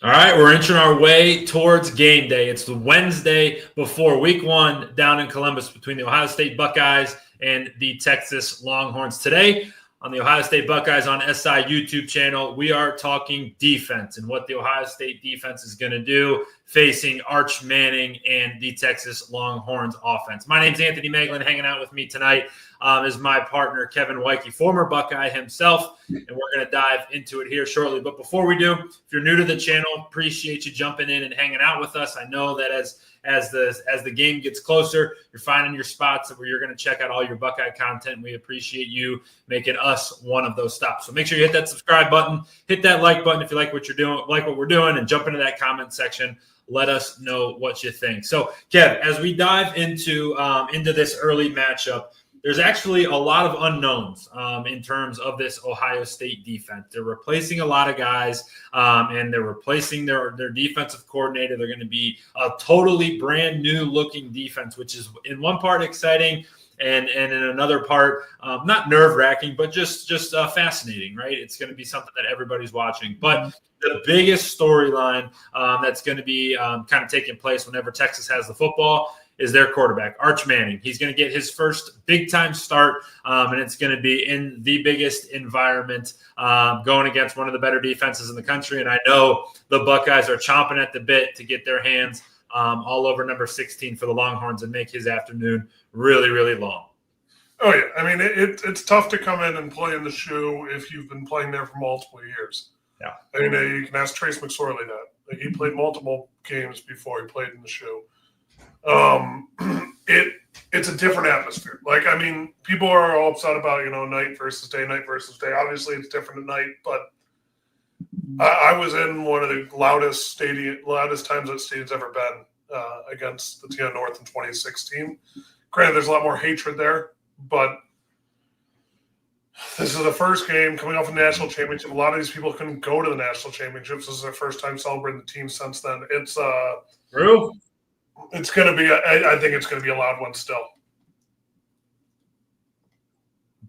All right, we're inching our way towards game day. It's the Wednesday before week one down in Columbus between the Ohio State Buckeyes and the Texas Longhorns. Today on the Ohio State Buckeyes on SI YouTube channel, we are talking defense and what the Ohio State defense is going to do facing Arch Manning and the Texas Longhorns offense. My name's Anthony Moeglin. Hanging out with me tonight is my partner, Kevin Woidke, former Buckeye himself, and we're going to dive into it here shortly. But before we do, if you're new to the channel, appreciate you jumping in and hanging out with us. I know that as the game gets closer, you're finding your spots where you're going to check out all your Buckeye content. We appreciate you making us one of those stops. So make sure you hit that subscribe button, hit that like button if you like what you're doing, like what we're doing, and jump into that comment section. Let us know what you think. So, Kev, as we dive into this early matchup, there's actually a lot of unknowns in terms of this Ohio State defense. They're replacing a lot of guys, and they're replacing their defensive coordinator. They're going to be a totally brand new looking defense, which is in one part exciting and in another part not nerve-wracking, but just fascinating, right? It's going to be something that everybody's watching. But the biggest storyline that's going to be kind of taking place whenever Texas has the football is their quarterback, Arch Manning. He's going to get his first big-time start, and it's going to be in the biggest environment going against one of the better defenses in the country. And I know the Buckeyes are chomping at the bit to get their hands all over number 16 for the Longhorns and make his afternoon really, really long. Oh, yeah. I mean, it's tough to come in and play in the shoe if you've been playing there for multiple years. Yeah. I mean, you can ask Trace McSorley that. Like, he played multiple games before he played in the shoe. It's a different atmosphere. Like, I mean, people are all upset about, night versus day. Obviously, it's different at night, but I was in one of the loudest times that stadium's ever been against the TN North in 2016. Granted, there's a lot more hatred there, but this is the first game coming off a national championship. A lot of these people couldn't go to the national championships. This is their first time celebrating the team since then. It's True. It's going to be I think it's going to be a loud one still.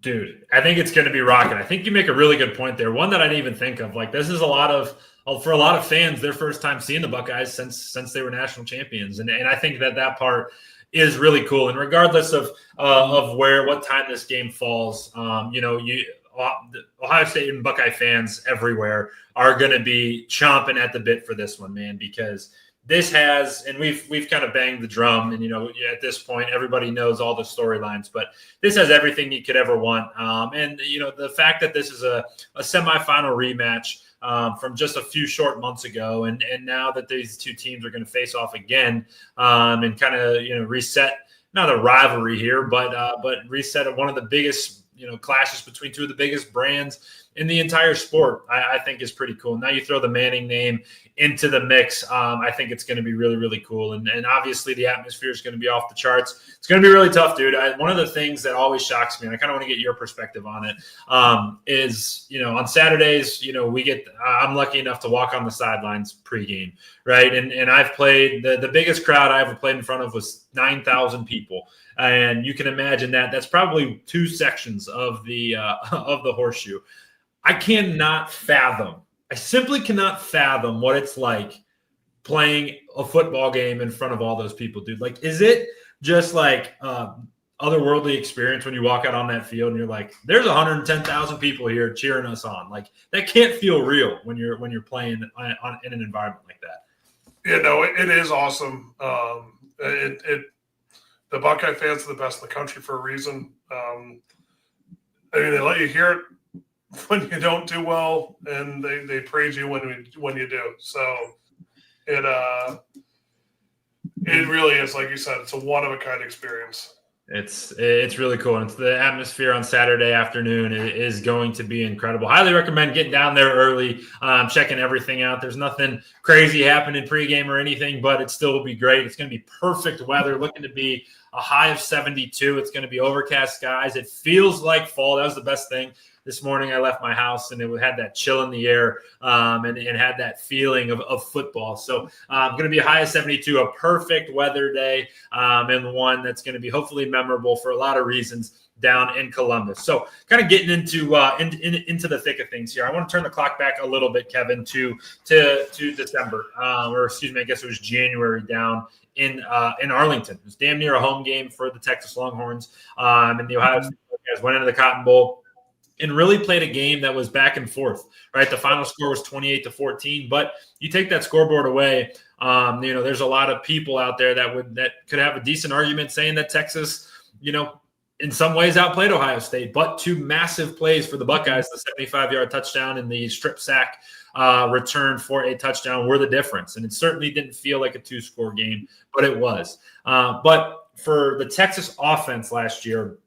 Dude, I think it's going to be rocking. I think you make a really good point there. One that I didn't even think of. Like, this is for a lot of fans, their first time seeing the Buckeyes since they were national champions. And I think that part is really cool. And regardless of what time this game falls, Ohio State and Buckeye fans everywhere are going to be chomping at the bit for this one, man, because this has, and we've kind of banged the drum, and at this point everybody knows all the storylines, but this has everything you could ever want. And the fact that this is a semifinal rematch from just a few short months ago, and now that these two teams are going to face off again, and kind of reset not a rivalry here, but reset one of the biggest clashes between two of the biggest brands in the entire sport, I think is pretty cool. Now you throw the Manning name into the mix. I think it's going to be really, really cool. And obviously the atmosphere is going to be off the charts. It's going to be really tough, dude. One of the things that always shocks me, and I kind of want to get your perspective on it, is, on Saturdays, I'm lucky enough to walk on the sidelines pregame, right? And I've played, the biggest crowd I ever played in front of was 9,000 people. And you can imagine that's probably two sections of the horseshoe. I simply cannot fathom what it's like playing a football game in front of all those people, dude. Like, is it just like otherworldly experience when you walk out on that field and you're like, there's 110,000 people here cheering us on? Like, that can't feel real when you're playing in an environment like that. It is awesome. The Buckeye fans are the best in the country for a reason. They let you hear it when you don't do well, and they praise you when you do. So it really is, like you said, it's a one-of-a-kind experience. It's really cool. And the atmosphere on Saturday afternoon is going to be incredible. Highly recommend getting down there early, checking everything out. There's nothing crazy happening pregame or anything, but it still will be great. It's going to be perfect weather, looking to be a high of 72. It's going to be overcast skies. It feels like fall. That was the best thing. this morning I left my house and it had that chill in the air and had that feeling of football. So going to be a high of 72, a perfect weather day, and one that's going to be hopefully memorable for a lot of reasons down in Columbus. So kind of getting into the thick of things here. I want to turn the clock back a little bit, Kevin, to December, or excuse me, I guess it was January down in Arlington. It was damn near a home game for the Texas Longhorns, and the Ohio State Buckeyes went into the Cotton Bowl and really played a game that was back and forth, right? The final score was 28-14, but you take that scoreboard away, there's a lot of people out there that could have a decent argument saying that Texas, in some ways outplayed Ohio State, but two massive plays for the Buckeyes, the 75-yard touchdown and the strip sack return for a touchdown were the difference. And it certainly didn't feel like a two-score game, but it was. But for the Texas offense last year,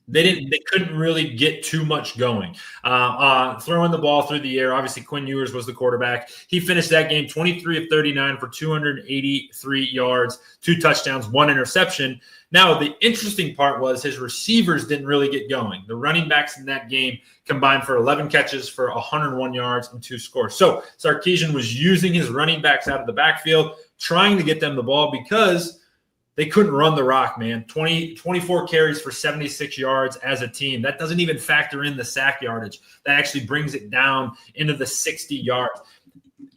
they couldn't really get too much going. Throwing the ball through the air, obviously Quinn Ewers was the quarterback. He finished that game 23 of 39 for 283 yards, 2 touchdowns, 1 interception. Now, the interesting part was his receivers didn't really get going. The running backs in that game combined for 11 catches for 101 yards and 2 scores. So Sarkisian was using his running backs out of the backfield, trying to get them the ball because they couldn't run the rock, man. 24 carries for 76 yards as a team. That doesn't even factor in the sack yardage. That actually brings it down into the 60 yards.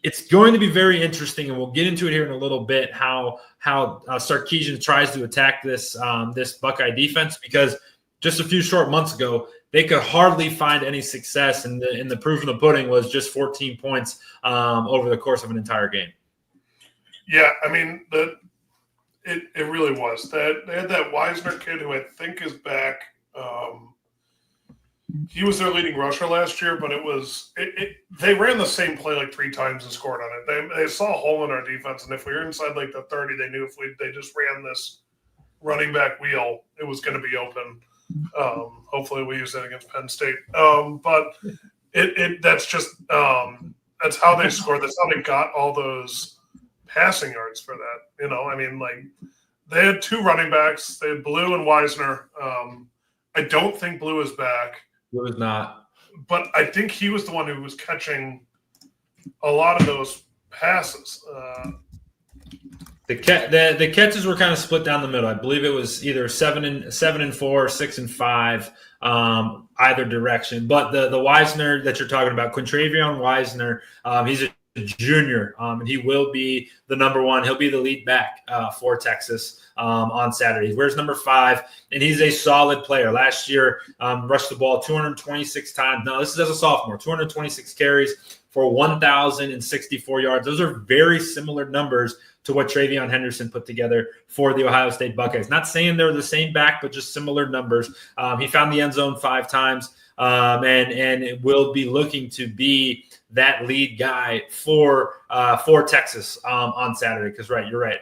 It's going to be very interesting, and we'll get into it here in a little bit, how Sarkisian tries to attack this Buckeye defense, because just a few short months ago, they could hardly find any success, and the proof in the pudding was just 14 points over the course of an entire game. Yeah, I mean, it really was. They had that Wisner kid who I think is back. He was their leading rusher last year, but they ran the same play like 3 times and scored on it. They saw a hole in our defense, and if we were inside like the 30, they knew if they just ran this running back wheel, it was going to be open. Hopefully we use that against Penn State. But that's just that's how they scored. That's how they got all those passing yards for that. I mean, like, they had 2 running backs. They had Blue and Wisner. I don't think Blue is back. Blue is not. But I think he was the one who was catching a lot of those passes. The catches were kind of split down the middle. I believe it was either 7 and 4, 6 and 5, either direction. But the Wisner that you're talking about, Quintravion Wisner, he's a junior, and he will be the number 1. He'll be the lead back for Texas on Saturday. He wears number 5, and he's a solid player. Last year, rushed the ball 226 times. Now, this is as a sophomore, 226 carries for 1,064 yards. Those are very similar numbers to what Travion Henderson put together for the Ohio State Buckeyes. Not saying they're the same back, but just similar numbers. He found the end zone 5 times, and it will be looking to be that lead guy for Texas on Saturday. Because you're right.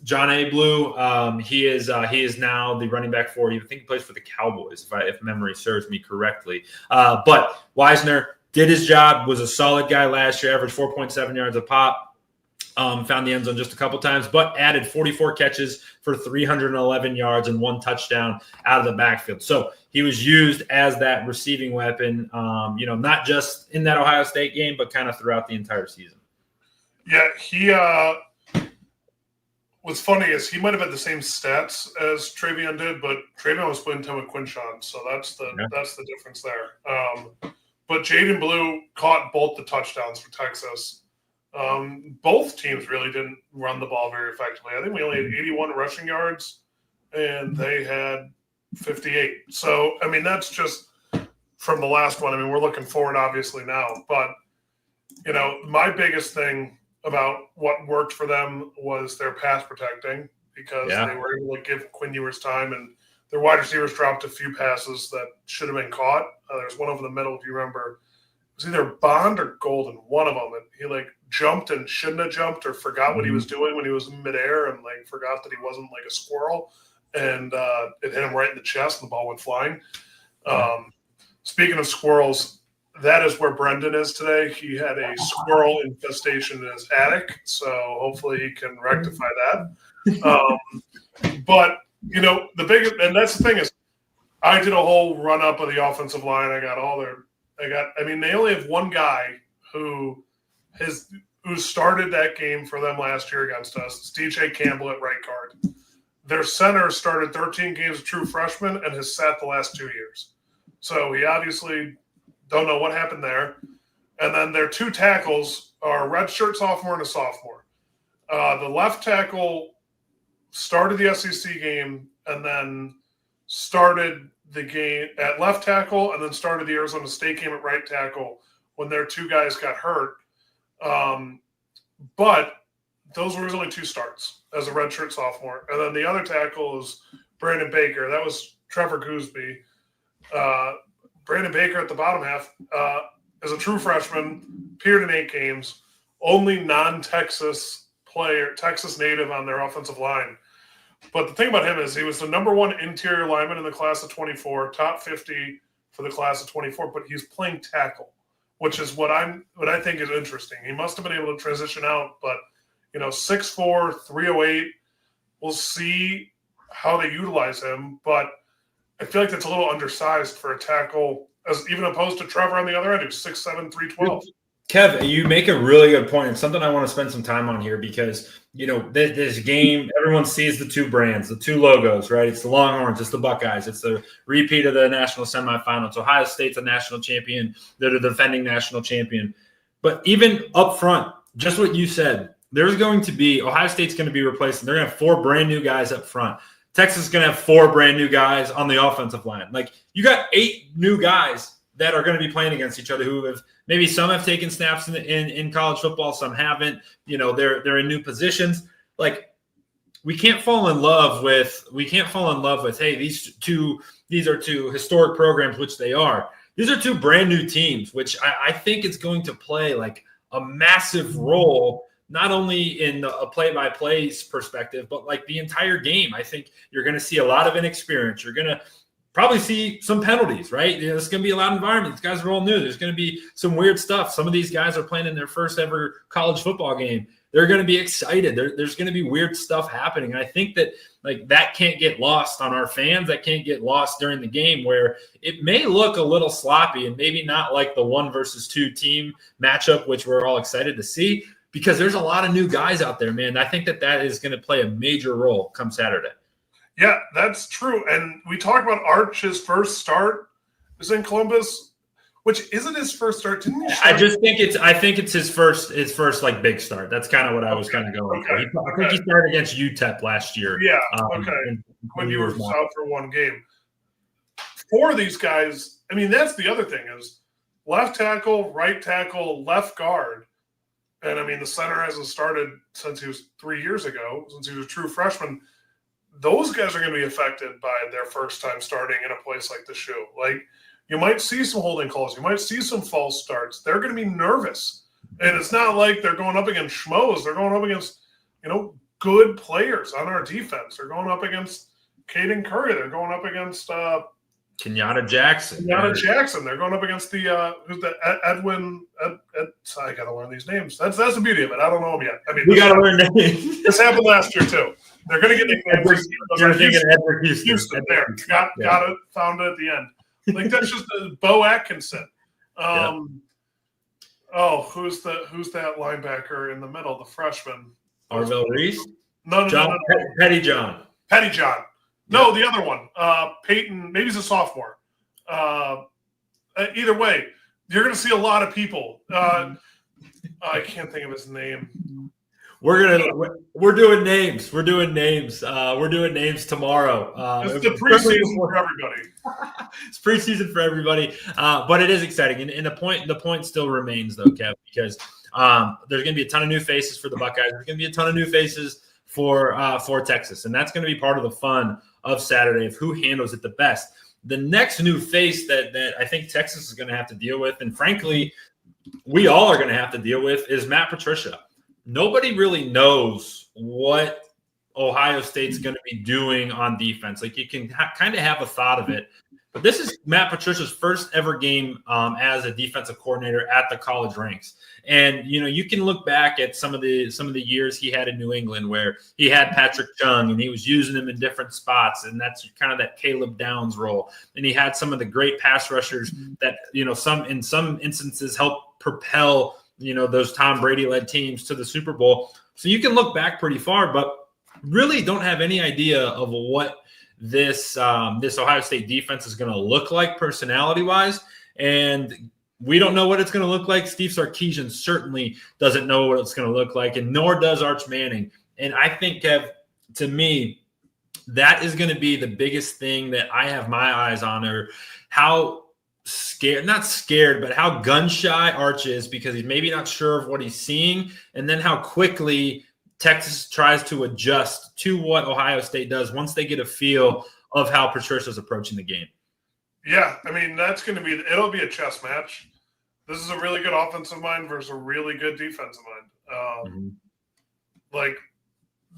John A. Blue. He is now the running back for. I think he plays for the Cowboys, if memory serves me correctly. But Wisner did his job. Was a solid guy last year. Averaged 4.7 yards a pop. Found the end zone just a couple times, but added 44 catches for 311 yards and 1 touchdown out of the backfield. So he was used as that receiving weapon, not just in that Ohio State game, but kind of throughout the entire season. Yeah, he what's funny is he might have had the same stats as Travion did, but Travion was playing time with Quinshon, so that's the difference there. But Jaden Blue caught both the touchdowns for Texas. Both teams really didn't run the ball very effectively. I think we only had 81 rushing yards, and they had 58. So, I mean, that's just from the last one. I mean, we're looking forward, obviously, now. But, my biggest thing about what worked for them was their pass protecting, because they were able to give Quinn Ewers time, and their wide receivers dropped a few passes that should have been caught. There's one over the middle, if you remember. It was either Bond or Golden, one of them. And he jumped and shouldn't have jumped, or forgot what he was doing when he was in midair, and forgot that he wasn't like a squirrel. And it hit him right in the chest, and the ball went flying. Speaking of squirrels, that is where Brendan is today. He had a squirrel infestation in his attic, so hopefully he can rectify that. But the big, and that's the thing is, I did a whole run up of the offensive line. They only have one guy who started that game for them last year against us. It's DJ Campbell at right guard. Their center started 13 games of true freshman and has sat the last 2 years. So we obviously don't know what happened there. And then their two tackles are a redshirt sophomore and a sophomore. The left tackle started the SEC game and then started the game at left tackle and then started the Arizona State game at right tackle when their two guys got hurt. But those were his only two starts as a redshirt sophomore. And then the other tackle is Brandon Baker. That was Trevor Gooseby. Brandon Baker at the bottom half is a true freshman, appeared in 8 games, only non-Texas player, Texas native on their offensive line. But the thing about him is he was the number 1 interior lineman in the class of 24, top 50 for the class of 24, but he's playing tackle, which is what I think is interesting. He must have been able to transition out, but 6'4", 308. We'll see how they utilize him, but I feel like that's a little undersized for a tackle, as even opposed to Trevor on the other end, who's 6'7", 312. Kev, you make a really good point. It's something I want to spend some time on here because, this game, everyone sees the two brands, the two logos, right? It's the Longhorns, it's the Buckeyes. It's the repeat of the national semifinals. Ohio State's a national champion. They're the defending national champion. But even up front, just what you said, Ohio State's going to be replacing. They're going to have 4 brand new guys up front. Texas is going to have 4 brand new guys on the offensive line. Like, you got 8 new guys that are going to be playing against each other who have maybe some have taken snaps in college football, some haven't. They're in new positions. Like, we can't fall in love with hey, these are two historic programs, which they are. These are 2 brand new teams, which I think is going to play like a massive role, not only in a play-by-play perspective, but like the entire game. I think you're going to see a lot of inexperience. You're going to probably see some penalties, right? It's going to be a loud environment. These guys are all new. There's going to be some weird stuff. Some of these guys are playing in their first ever college football game. They're going to be excited. There's going to be weird stuff happening. And I think that that can't get lost on our fans. That can't get lost during the game, where it may look a little sloppy and maybe not like the 1 versus 2 team matchup, which we're all excited to see, because there's a lot of new guys out there, man. I think that is going to play a major role come Saturday. Yeah, that's true. And we talked about Arch's first start is in Columbus, which isn't his first start. Didn't he start? I think it's his first like big start. That's kind of what I was kind of going for. I think he started against UTEP last year. Yeah. When you were out for 1 game. For these guys, I mean, that's the other thing is left tackle, right tackle, left guard. And I mean, the center hasn't started since he was 3 years ago, since he was a true freshman. Those guys are going to be affected by their first time starting in a place like the Shoe. Like, you might see some holding calls. You might see some false starts. They're going to be nervous. And it's not like they're going up against schmoes. They're going up against, good players on our defense. They're going up against Caden Curry. They're going up against Kenyatta Jackson. They're going up against Edwin. I got to learn these names. That's the beauty of it. I don't know them yet. I mean, we got to learn names. This happened last year too. They're going to get nicknames. Houston. There, got it. Found it at the end. Like, that's just Bo Atkinson. Who's that linebacker in the middle? The freshman. Arvell Reese. No. Petty John. No, the other one. Peyton. Maybe he's a sophomore. Either way, you're going to see a lot of people. I can't think of his name. We're doing names. We're doing names. We're doing names tomorrow. It's the preseason for everybody. It's preseason for everybody, but it is exciting. And the point still remains, though, Kev, because there's going to be a ton of new faces for the Buckeyes. There's going to be a ton of new faces for Texas, and that's going to be part of the fun of Saturday of who handles it the best. The next new face that I think Texas is going to have to deal with, and frankly, we all are going to have to deal with, is Matt Patricia. Nobody really knows what Ohio State's going to be doing on defense. Like, you can kind of have a thought of it, But this is Matt Patricia's first ever game as a defensive coordinator at the college ranks. And, you can look back at some of the years he had in New England where he had Patrick Chung and he was using him in different spots. And that's kind of that Caleb Downs role. And he had some of the great pass rushers that, in some instances helped propel, those Tom Brady-led teams to the Super Bowl. So you can look back pretty far, but really don't have any idea of what this Ohio State defense is going to look like personality-wise. And we don't know what it's going to look like. Steve Sarkisian certainly doesn't know what it's going to look like, and nor does Arch Manning. And I think, Kev, to me, that is going to be the biggest thing that I have my eyes on, or how not scared, but how gun-shy Arch is, because he's maybe not sure of what he's seeing, and then how quickly Texas tries to adjust to what Ohio State does once they get a feel of how Patricia's approaching the game. Yeah, I mean, it'll be a chess match. This is a really good offensive mind versus a really good defensive mind. Like,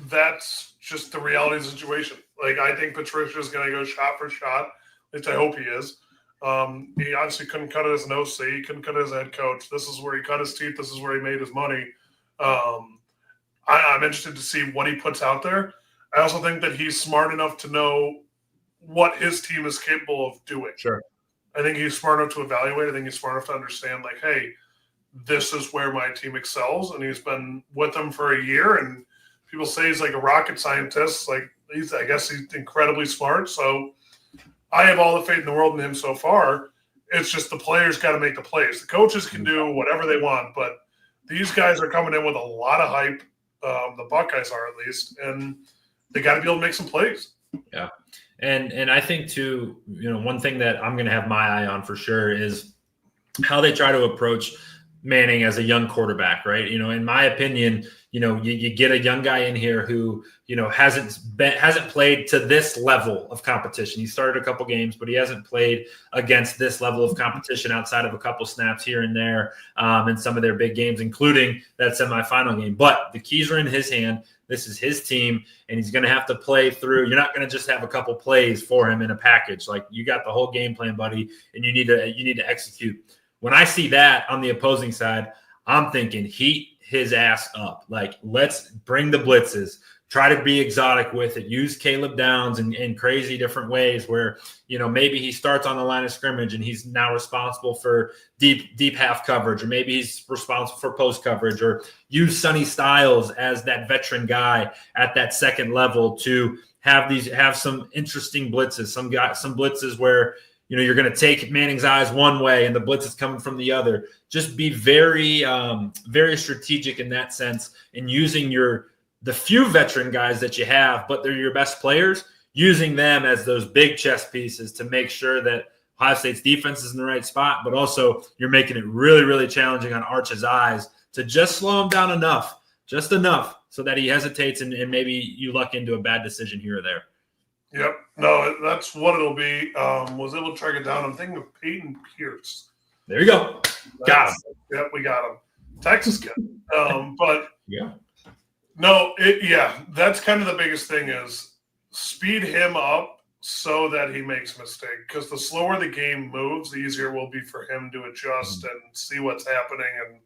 that's just the reality of the situation. Like, I think Patricia's going to go shot for shot. At least I hope he is. He obviously couldn't cut it as an OC. He couldn't cut it as a head coach. This is where he cut his teeth. This is where he made his money. I'm interested to see what he puts out there. I also think that he's smart enough to know what his team is capable of doing. Sure. I think he's smart enough to evaluate. I think he's smart enough to understand, like, hey, this is where my team excels. And he's been with them for a year. And people say he's like a rocket scientist. Like, I guess he's incredibly smart. So I have all the faith in the world in him so far. It's just the players got to make the plays. The coaches can do whatever they want, but these guys are coming in with a lot of hype. The Buckeyes are, at least, and they got to be able to make some plays. Yeah. And I think too, one thing that I'm going to have my eye on for sure is how they try to approach Manning as a young quarterback, right? In my opinion, you get a young guy in here who, hasn't played to this level of competition. He started a couple games, but he hasn't played against this level of competition outside of a couple snaps here and there in some of their big games, including that semifinal game. But the keys are in his hand. This is his team, and he's going to have to play through. You're not going to just have a couple plays for him in a package. Like, you got the whole game plan, buddy, and you need to execute. When I see that on the opposing side, I'm thinking heat his ass up. Like, let's bring the blitzes. Try to be exotic with it. Use Caleb Downs in crazy different ways where, maybe he starts on the line of scrimmage and he's now responsible for deep half coverage, or maybe he's responsible for post coverage, or use Sonny Styles as that veteran guy at that second level to have some interesting blitzes, some blitzes where, you're going to take Manning's eyes one way and the blitz is coming from the other. Just be very, very strategic in that sense, in using the few veteran guys that you have, but they're your best players, using them as those big chess pieces to make sure that Ohio State's defense is in the right spot, but also you're making it really, really challenging on Arch's eyes to just slow him down just enough so that he hesitates and maybe you luck into a bad decision here or there. Yep. No, that's what it'll be. Was able to track it down. I'm thinking of Peyton Pierce. There you go. Got him. Yep, we got him. Texas kid. But yeah. No, that's kind of the biggest thing is speed him up so that he makes a mistake. Because the slower the game moves, the easier it will be for him to adjust and see what's happening and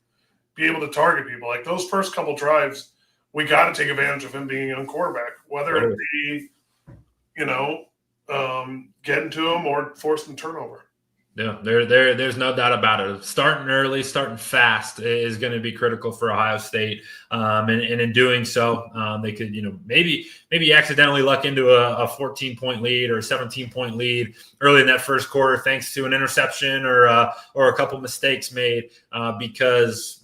be able to target people. Like those first couple drives, we got to take advantage of him being a young quarterback, whether it be, getting to him or forcing turnover. Yeah, there's no doubt about it. Starting early, starting fast is going to be critical for Ohio State. And in doing so, they could, maybe accidentally luck into a 14-point lead or a 17-point lead early in that first quarter, thanks to an interception or a couple mistakes made because,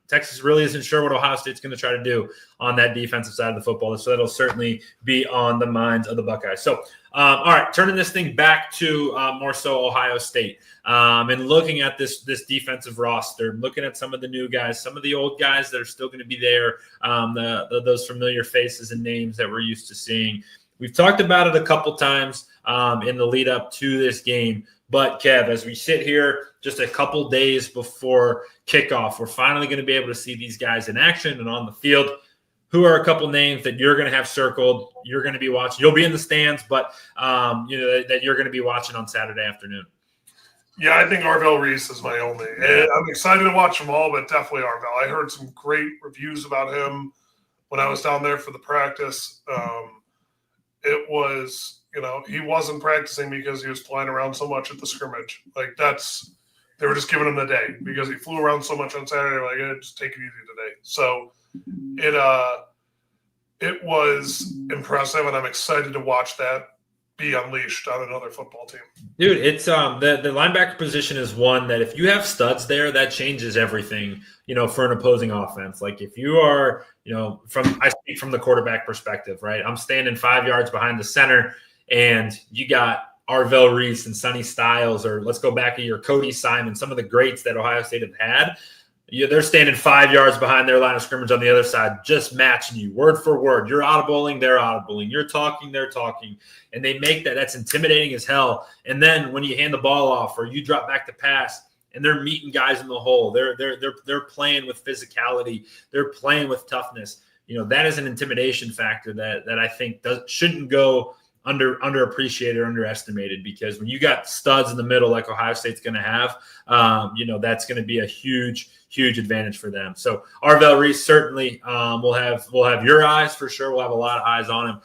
Texas really isn't sure what Ohio State's going to try to do on that defensive side of the football. So that'll certainly be on the minds of the Buckeyes. So, all right, turning this thing back to more so Ohio State and looking at this defensive roster, looking at some of the new guys, some of the old guys that are still going to be there, those familiar faces and names that we're used to seeing. We've talked about it a couple times in the lead up to this game. But, Kev, as we sit here just a couple days before kickoff, we're finally going to be able to see these guys in action and on the field. who are a couple names that you're going to have circled, you're going to be watching? You'll be in the stands, but that you're going to be watching on Saturday afternoon. Yeah, I think Arvell Reese is my only. I'm excited to watch them all, but definitely Arvell. I heard some great reviews about him when I was down there for the practice. It was, he wasn't practicing because he was flying around so much at the scrimmage. They were just giving him the day because he flew around so much on Saturday. Like, just take it easy today. So it was impressive, and I'm excited to watch that be unleashed on another football team. Dude, it's the linebacker position is one that if you have studs there, that changes everything, for an opposing offense. Like if you are, I speak from the quarterback perspective, right? I'm standing 5 yards behind the center and you got Arvell Reese and Sonny Styles, or let's go back a year, Cody Simon, some of the greats that Ohio State have had. They're standing 5 yards behind their line of scrimmage on the other side, just matching you word for word. You're audibling, they're audibling. You're talking, they're talking. And they make that's intimidating as hell. And then when you hand the ball off or you drop back to pass and they're meeting guys in the hole, they're playing with physicality. They're playing with toughness. That is an intimidation factor that I think shouldn't go underappreciated or underestimated, because when you got studs in the middle like Ohio State's going to have, that's going to be a huge advantage for them. So Arvell Reese certainly will have your eyes for sure. We'll have a lot of eyes on him.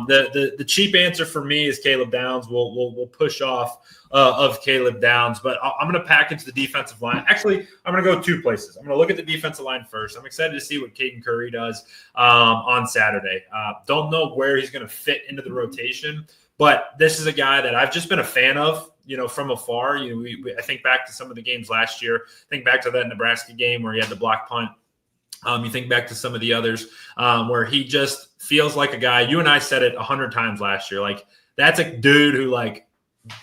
The cheap answer for me is Caleb Downs. We'll push off of Caleb Downs, but I'm going to package the defensive line. Actually, I'm going to go two places. I'm going to look at the defensive line first. I'm excited to see what Caden Curry does on Saturday. Don't know where he's going to fit into the rotation, but this is a guy that I've just been a fan of, from afar. I think back to some of the games last year. Think back to that Nebraska game where he had the block punt. You think back to some of the others where he just feels like a guy. You and I said it 100 times last year. Like, that's a dude who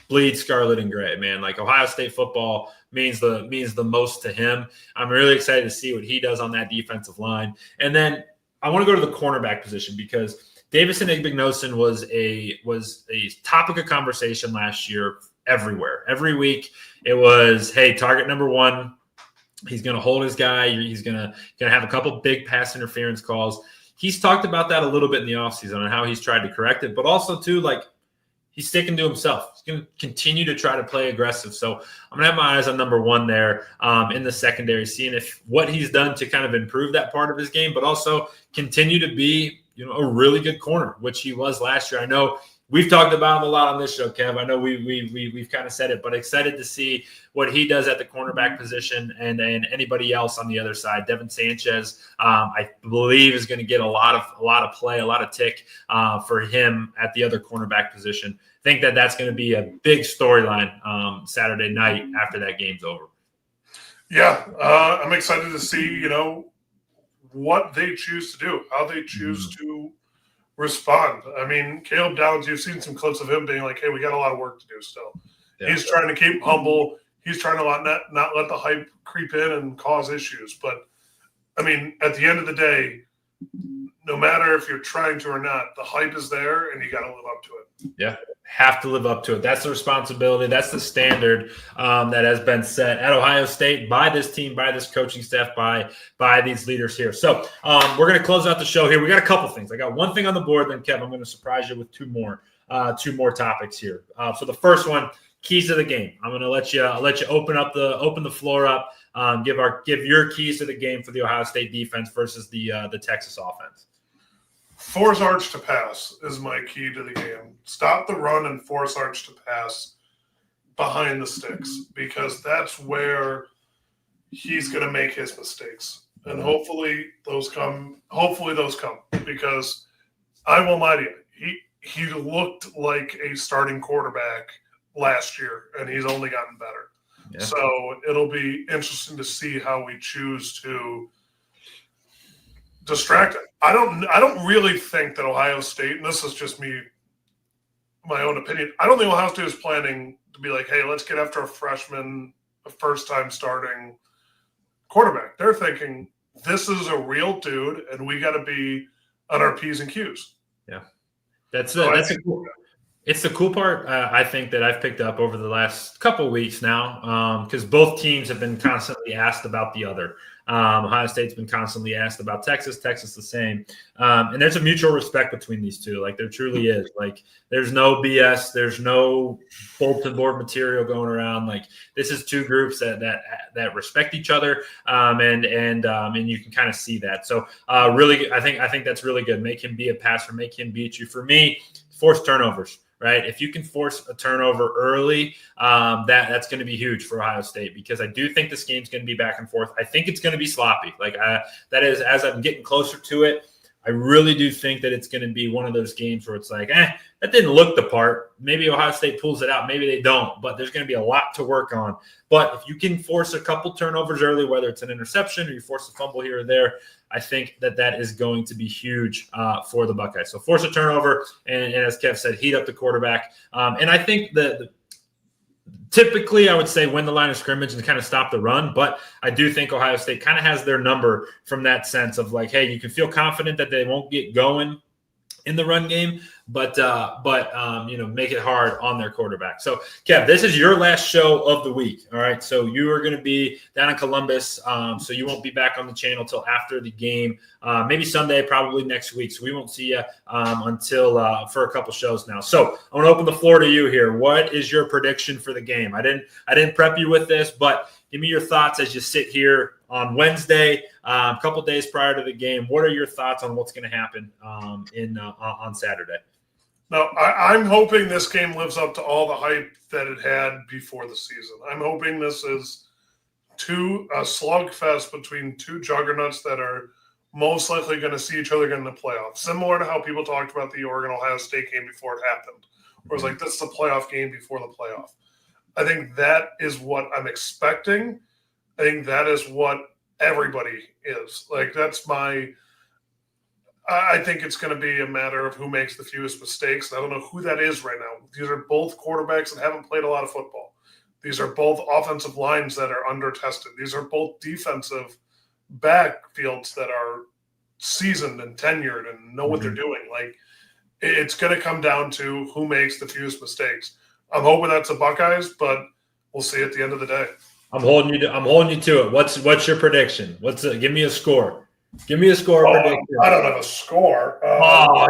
bleeds scarlet and gray, man. Like, Ohio State football means the most to him. I'm really excited to see what he does on that defensive line. And then I want to go to the cornerback position, because Davison Igbinosun was a topic of conversation last year everywhere. Every week it was, hey, target number one, he's going to hold his guy. He's going to have a couple big pass interference calls. He's talked about that a little bit in the offseason and how he's tried to correct it, but also too, he's sticking to himself. He's going to continue to try to play aggressive. So I'm going to have my eyes on number one there in the secondary, seeing what he's done to kind of improve that part of his game, but also continue to be, a really good corner, which he was last year. I know we've talked about him a lot on this show, Kev. I know we've kind of said it, but excited to see what he does at the cornerback position and anybody else on the other side. Devin Sanchez, I believe, is going to get a lot of play, a lot of tick for him at the other cornerback position. I think that's going to be a big storyline Saturday night after that game's over. Yeah, I'm excited to see, what they choose to do, how they choose to respond. I mean, Caleb Downs, you've seen some clips of him being like, hey, we got a lot of work to do still. Yeah. He's trying to keep humble. He's trying to not let the hype creep in and cause issues. But, I mean, at the end of the day, no matter if you're trying to or not, the hype is there and you got to live up to it. Yeah, have to live up to it. That's the responsibility. That's the standard that has been set at Ohio State by this team, by this coaching staff, by these leaders here. So we're going to close out the show here. We got a couple things. I got one thing on the board, then Kev, I'm going to surprise you with two more topics here. So the first one, keys to the game. I'm going to let you open the floor up. Give your keys to the game for the Ohio State defense versus the Texas offense. Force Arch to pass is my key to the game. Stop the run and force Arch to pass behind the sticks, because that's where he's going to make his mistakes. And hopefully those come, because I won't lie to you. He looked like a starting quarterback last year, and he's only gotten better. Yeah. So it'll be interesting to see how we choose to distract him. I don't really think that Ohio State, and this is just my own opinion, I don't think Ohio State is planning to be like, hey, let's get after a freshman, a first-time starting quarterback. They're thinking, this is a real dude, and we got to be on our P's and Q's. Yeah. That's It's the cool part, I think, that I've picked up over the last couple of weeks now, because both teams have been constantly asked about the other. Ohio State's been constantly asked about Texas. Texas the same. And there's a mutual respect between these two. Like, there truly is. Like, there's no BS. There's no bulletin board material going around. Like, this is two groups that respect each other, and you can kind of see that. So, really, I think that's really good. Make him be a passer. Make him beat you. For me, force turnovers. Right. If you can force a turnover early, that's going to be huge for Ohio State, because I do think this game's going to be back and forth. I think it's going to be sloppy. Like, that is, as I'm getting closer to it, I really do think that it's going to be one of those games where it's like, that didn't look the part. Maybe Ohio State pulls it out. Maybe they don't. But there's going to be a lot to work on. But if you can force a couple turnovers early, whether it's an interception or you force a fumble here or there, I think that is going to be huge for the Buckeyes. So force a turnover, and as Kev said, heat up the quarterback. And I think typically I would say win the line of scrimmage and kind of stop the run. But I do think Ohio State kind of has their number from that sense of like, hey, you can feel confident that they won't get going in the run game, but make it hard on their quarterback. So, Kev, this is your last show of the week. All right. So you are going to be down in Columbus. So you won't be back on the channel till after the game, maybe Sunday, probably next week. So we won't see you until for a couple shows now. So I want to open the floor to you here. What is your prediction for the game? I didn't prep you with this, but give me your thoughts as you sit here on Wednesday, a couple days prior to the game. What are your thoughts on what's going to happen on Saturday? No, I'm hoping this game lives up to all the hype that it had before the season. I'm hoping this is a slugfest between two juggernauts that are most likely going to see each other again in the playoffs. Similar to how people talked about the Oregon-Ohio State game before it happened. Where it was like, this is a playoff game before the playoff. I think that is what I'm expecting. I think that is what everybody is. Like, I think it's going to be a matter of who makes the fewest mistakes. I don't know who that is right now. These are both quarterbacks that haven't played a lot of football. These are both offensive lines that are under-tested. These are both defensive backfields that are seasoned and tenured and know what they're doing. Like, it's going to come down to who makes the fewest mistakes. I'm hoping that's the Buckeyes, but we'll see at the end of the day. I'm holding you to it. What's your prediction? Give me a score. Give me a score prediction. I don't have a score.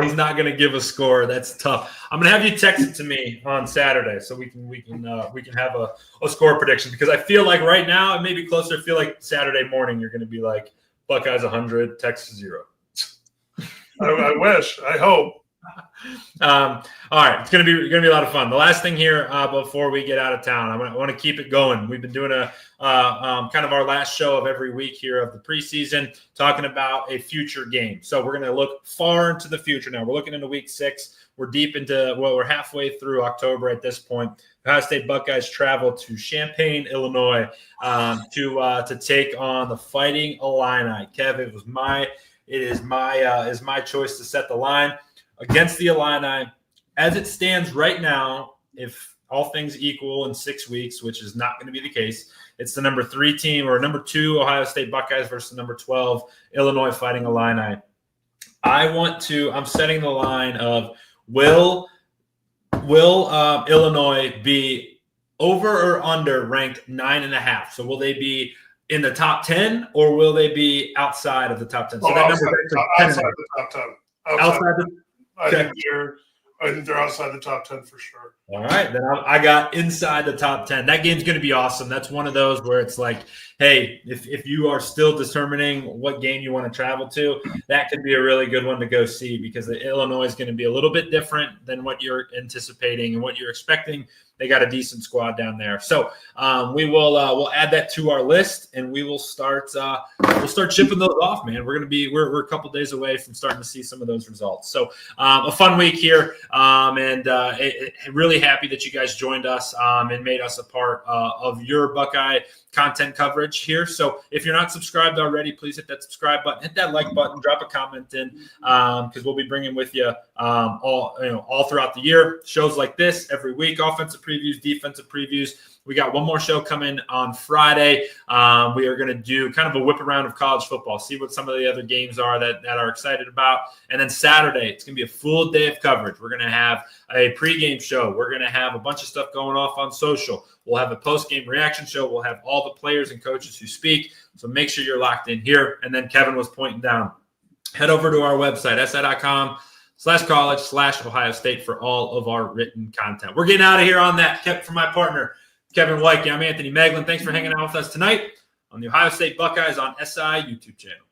He's not going to give a score. That's tough. I'm going to have you text it to me on Saturday so we can have a score prediction, because I feel like right now it may be closer. I feel like Saturday morning you're going to be like Buckeyes 100, Texas 0. I wish. I hope. All right, it's gonna be a lot of fun. The last thing here before we get out of town, I want to keep it going. We've been doing a kind of our last show of every week here of the preseason, talking about a future game. So we're going to look far into the future now. We're looking into week 6. We're deep into we're halfway through October at this point. Ohio State Buckeyes travel to Champaign, Illinois, to take on the Fighting Illini. Kev, it is my choice to set the line against the Illini. As it stands right now, if all things equal in 6 weeks, which is not going to be the case, it's the number 3 team, or number 2 Ohio State Buckeyes versus the number 12 Illinois Fighting Illini. I'm setting the line of will Illinois be over or under ranked 9.5? So will they be in the top 10, or will they be outside of the top 10? So that number outside the top 10. I think they're outside the top 10 for sure. All right, then I got inside the top 10. That game's going to be awesome. That's one of those where it's like, hey, if you are still determining what game you want to travel to, that could be a really good one to go see, because the Illinois is going to be a little bit different than what you're anticipating and what you're expecting. They got a decent squad down there, so we'll add that to our list, and we will start shipping those off, man. We're a couple days away from starting to see some of those results. So a fun week here, and really happy that you guys joined us and made us a part of your Buckeye content coverage here. So if you're not subscribed already, please hit that subscribe button, hit that like button, drop a comment in, because we'll be bringing with you all throughout the year shows like this every week, offensive previews, defensive previews, We got one more show coming on Friday. We are going to do kind of a whip around of college football, see what some of the other games are that are excited about. And then Saturday, it's going to be a full day of coverage. We're going to have a pregame show. We're going to have a bunch of stuff going off on social. We'll have a postgame reaction show. We'll have all the players and coaches who speak. So make sure you're locked in here. And then Kevin was pointing down. Head over to our website, si.com/college/Ohio State for all of our written content. We're getting out of here on that. Kept from my partner, Kevin Woidke. I'm Anthony Moeglin. Thanks for hanging out with us tonight on the Ohio State Buckeyes on SI YouTube channel.